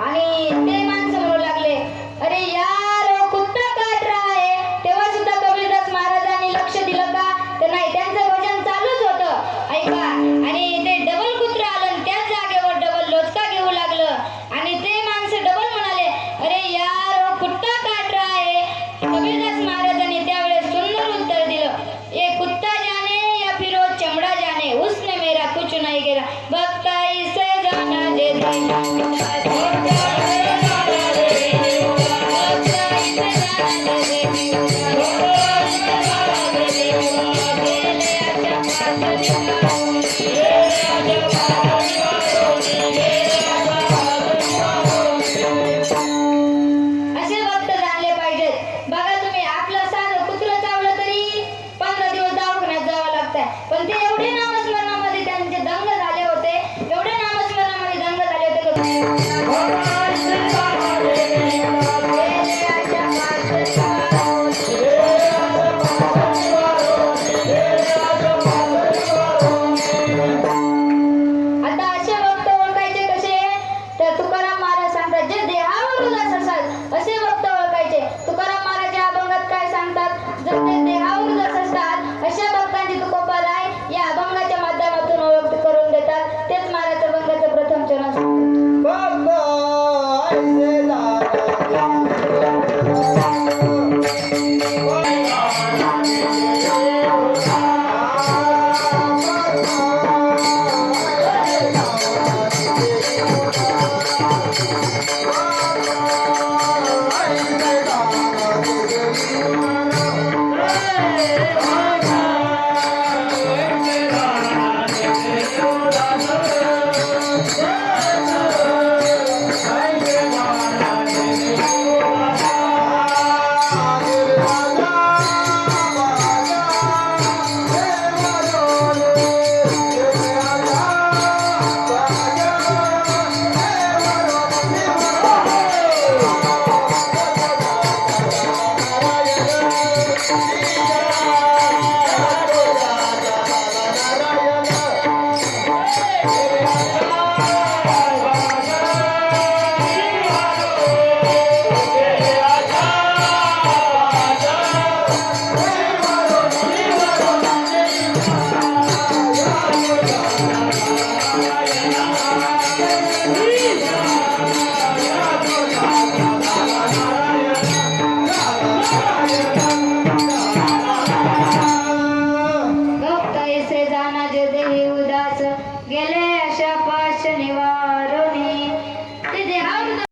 आणि ते माणसं म्हणू लागले, अरे यार वो कुत्ता काट रहा है. तेव्हा सुद्धा कबीरदास महाराजांनी लक्ष दिलं का? तर नाही, त्यांचं भजन चालूच होतं ऐका. आणि ते डबल कुत्रा आलं, त्याच जागेवर डबल लोचका घेऊ लागलं आणि ते माणसं डबल म्हणाले, अरे यार वो कुत्ता काट रहा है. कबीरदास महाराजांनी त्यावेळेस सुंदर उत्तर दिलं, ये कुत्ता जाने या फिर वो चमड़ा जाने, उसने मेरा कुछ नहीं गिरा. भक्ता इसे जाना दे पण ते एवढे नामस्मरणामध्ये त्यांचे दंग झाले होते, एवढे नामस्मरणामध्ये दंग झाले होते.